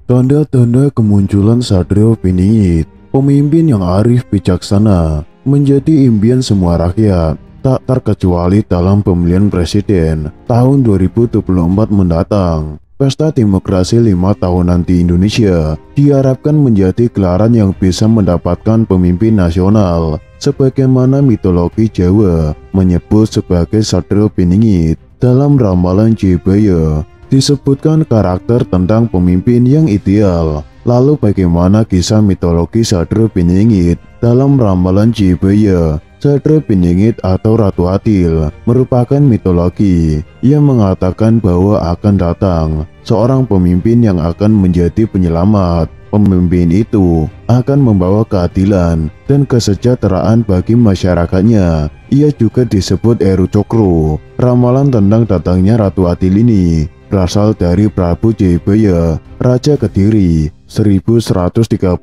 Tanda-tanda kemunculan Satrio Piningit, pemimpin yang arif bijaksana, menjadi impian semua rakyat, tak terkecuali dalam pemilihan presiden tahun 2024 mendatang. Pesta demokrasi 5 tahunan di Indonesia diharapkan menjadi gelaran yang bisa mendapatkan pemimpin nasional, sebagaimana mitologi Jawa menyebut sebagai Satrio Piningit. Dalam ramalan Jebaya disebutkan karakter tentang pemimpin yang ideal. Lalu bagaimana kisah mitologi Satrio Piningit dalam ramalan Jebaya? Satrio Piningit atau Ratu Adil merupakan mitologi yang mengatakan bahwa akan datang seorang pemimpin yang akan menjadi penyelamat. Pemimpin itu akan membawa keadilan dan kesejahteraan bagi masyarakatnya. Ia juga disebut Eru Cokro. Ramalan tentang datangnya Ratu Adil ini berasal dari Prabu Jayabaya, Raja Kediri 1135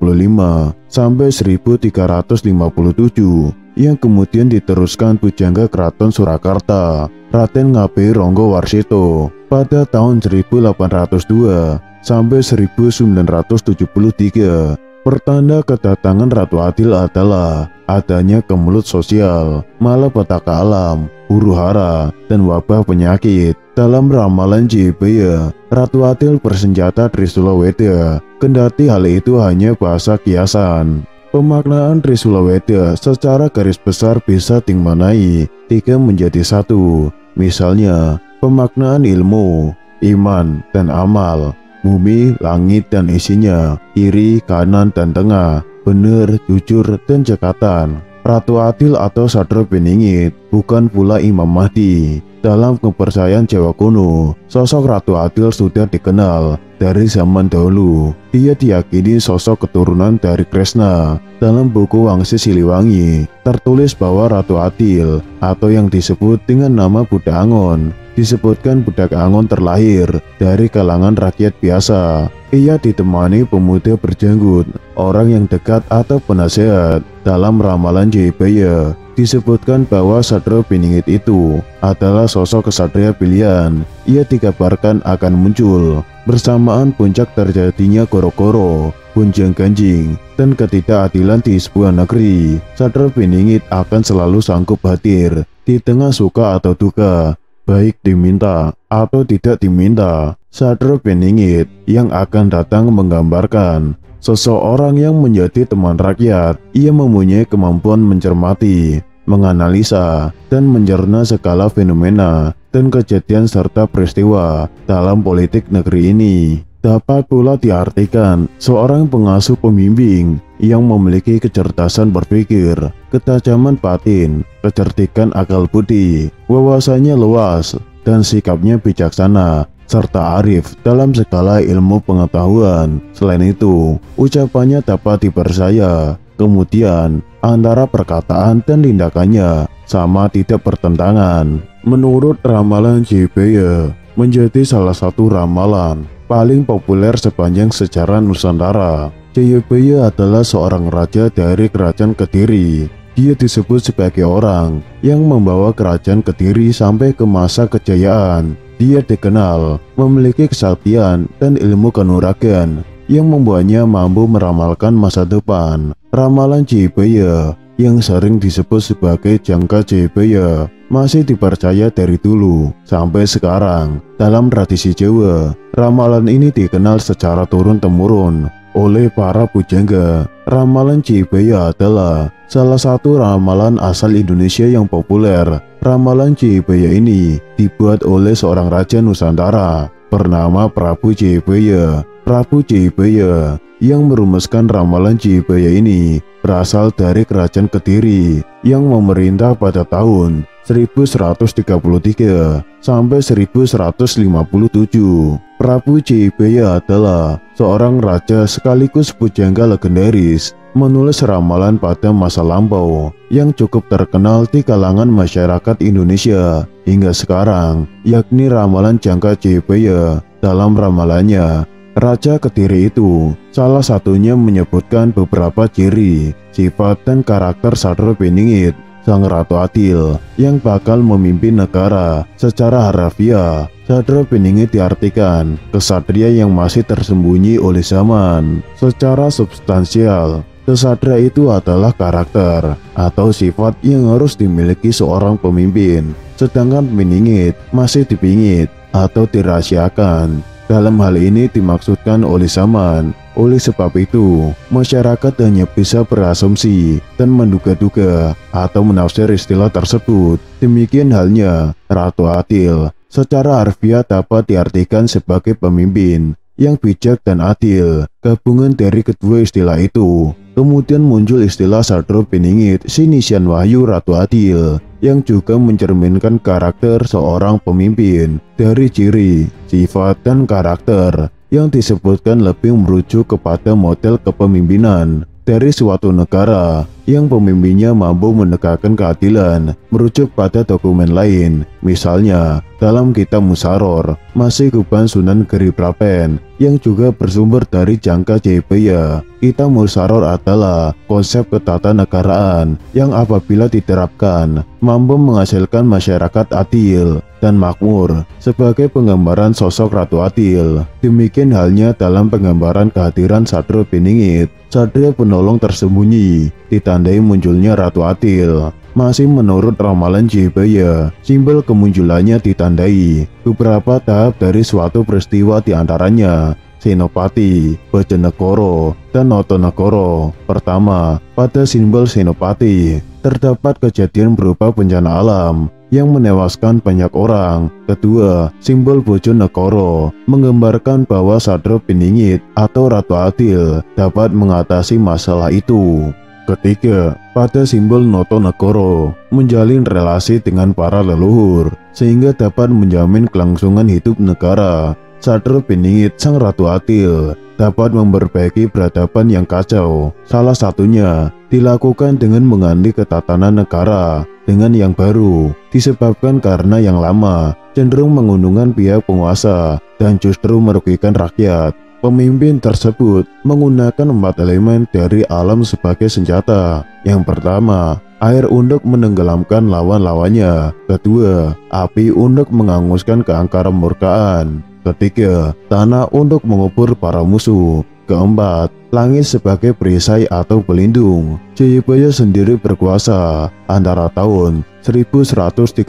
sampai 1357, yang kemudian diteruskan Pujangga Keraton Surakarta, Raden Ngabei Ronggo Warsito pada tahun 1802 sampai 1973. Pertanda kedatangan Ratu Adil adalah adanya kemelut sosial, malapetaka alam, huru-hara, dan wabah penyakit. Dalam ramalan Jebaya, Ratu Adil bersenjata Trisula Weda, kendati hal itu hanya bahasa kiasan. Pemaknaan Trisula Weda secara garis besar bisa dimaknai 3 menjadi 1. Misalnya, pemaknaan ilmu, iman, dan amal, bumi, langit, dan isinya, kiri, kanan, dan tengah, benar, jujur, dan cekatan. Ratu Adil atau Satrio Piningit bukan pula Imam Mahdi. Dalam kepercayaan Jawa kuno, sosok Ratu Adil sudah dikenal dari zaman dahulu. Dia diyakini sosok keturunan dari Kresna. Dalam buku Wangsi Siliwangi tertulis bahwa Ratu Adil atau yang disebut dengan nama Budak Angon, disebutkan Budak Angon terlahir dari kalangan rakyat biasa. Ia ditemani pemuda berjanggut, orang yang dekat atau penasehat. Dalam ramalan Jayabaya disebutkan bahwa Satrio Piningit itu adalah sosok kesatria pilihan. Ia dikabarkan akan muncul bersamaan puncak terjadinya Goro-Goro, Gunjang Ganjing, dan ketidakadilan di sebuah negeri. Satrio Piningit akan selalu sanggup hadir di tengah suka atau duka, baik diminta atau tidak diminta. Satrio Piningit yang akan datang menggambarkan seseorang yang menjadi teman rakyat. Ia mempunyai kemampuan mencermati, menganalisa, dan mencerna segala fenomena dan kejadian serta peristiwa dalam politik negeri ini. Dapat pula diartikan seorang pengasuh pembimbing yang memiliki kecerdasan berpikir, ketajaman batin, kecerdikan akal budi, wawasannya luas, dan sikapnya bijaksana serta arif dalam segala ilmu pengetahuan. Selain itu, ucapannya dapat dipercaya. Kemudian, antara perkataan dan tindakannya sama tidak bertentangan. Menurut ramalan Jebaya, menjadi salah satu ramalan paling populer sepanjang sejarah Nusantara. Jayabaya adalah seorang raja dari Kerajaan Kediri. Dia disebut sebagai orang yang membawa Kerajaan Kediri sampai ke masa kejayaan. Dia dikenal memiliki kesaktian dan ilmu kanuragan yang membuatnya mampu meramalkan masa depan. Ramalan Jayabaya yang sering disebut sebagai Jangka Jayabaya masih dipercaya dari dulu sampai sekarang. Dalam tradisi Jawa, ramalan ini dikenal secara turun-temurun oleh para pujangga. Ramalan Jayabaya adalah salah satu ramalan asal Indonesia yang populer. Ramalan Jayabaya ini dibuat oleh seorang raja Nusantara bernama Prabu Jayabaya. Prabu Jayabaya yang merumuskan ramalan Jayabaya ini berasal dari Kerajaan Kediri yang memerintah pada tahun 1133 sampai 1157. Prabu Jayabaya adalah seorang raja sekaligus pujangga legendaris, menulis ramalan pada masa lampau yang cukup terkenal di kalangan masyarakat Indonesia hingga sekarang, yakni ramalan Jangka Jayabaya. Dalam ramalannya, Raja Kediri itu salah satunya menyebutkan beberapa ciri, sifat, dan karakter Satrio Piningit, sang Ratu Adil, yang bakal memimpin negara secara harfiah Satria Piningit diartikan kesatria yang masih tersembunyi oleh zaman. Secara substansial, kesatria itu adalah karakter atau sifat yang harus dimiliki seorang pemimpin, sedangkan piningit masih dipingit atau dirahasiakan. Dalam hal ini dimaksudkan oleh zaman. Oleh sebab itu, masyarakat hanya bisa berasumsi dan menduga-duga atau menafsir istilah tersebut. Demikian halnya Ratu Adil. Secara harfiah dapat diartikan sebagai pemimpin yang bijak dan adil, gabungan dari kedua istilah itu. Kemudian muncul istilah Satria Piningit Sinisian Wahyu Ratu Adil yang juga mencerminkan karakter seorang pemimpin. Dari ciri, sifat, dan karakter yang disebutkan lebih merujuk kepada model kepemimpinan dari suatu negara yang pemimpinnya mampu menegakkan keadilan merujuk pada dokumen lain. Misalnya, dalam kitab Musaror, Masih Kuban Sunan Geriprapen yang juga bersumber dari Jangka Jayabaya. Kitab Musaror adalah konsep ketatanegaraan yang apabila diterapkan mampu menghasilkan masyarakat adil dan makmur sebagai penggambaran sosok Ratu Adil. Demikian halnya dalam penggambaran kehadiran Satria Piningit, satria penolong tersembunyi, ditandai munculnya Ratu Adil. Masih menurut ramalan Jayabaya, simbol kemunculannya ditandai beberapa tahap dari suatu peristiwa, diantaranya Senopati, Bojonegoro, dan Notonegoro. Pertama, pada simbol Senopati terdapat kejadian berupa bencana alam yang menewaskan banyak orang. Kedua, simbol Bojonegoro menggambarkan bahwa Satria Piningit atau Ratu Adil dapat mengatasi masalah itu. Ketiga, pada simbol Notonegoro menjalin relasi dengan para leluhur sehingga dapat menjamin kelangsungan hidup negara. Satria Piningit sang Ratu Adil dapat memperbaiki peradaban yang kacau. Salah satunya dilakukan dengan mengganti ketatanan negara dengan yang baru, disebabkan karena yang lama cenderung menguntungkan pihak penguasa dan justru merugikan rakyat. Pemimpin tersebut menggunakan 4 elemen dari alam sebagai senjata. Yang pertama, air untuk menenggelamkan lawan-lawannya. Kedua, api untuk menghanguskan keangkaran murkaan. Ketiga, tanah untuk mengubur para musuh. Keempat, langit sebagai perisai atau pelindung. Jayabaya sendiri berkuasa antara tahun 1135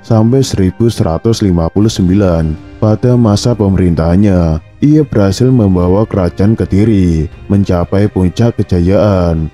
sampai 1159. Pada masa pemerintahannya, ia berhasil membawa kerajaan Kediri mencapai puncak kejayaan.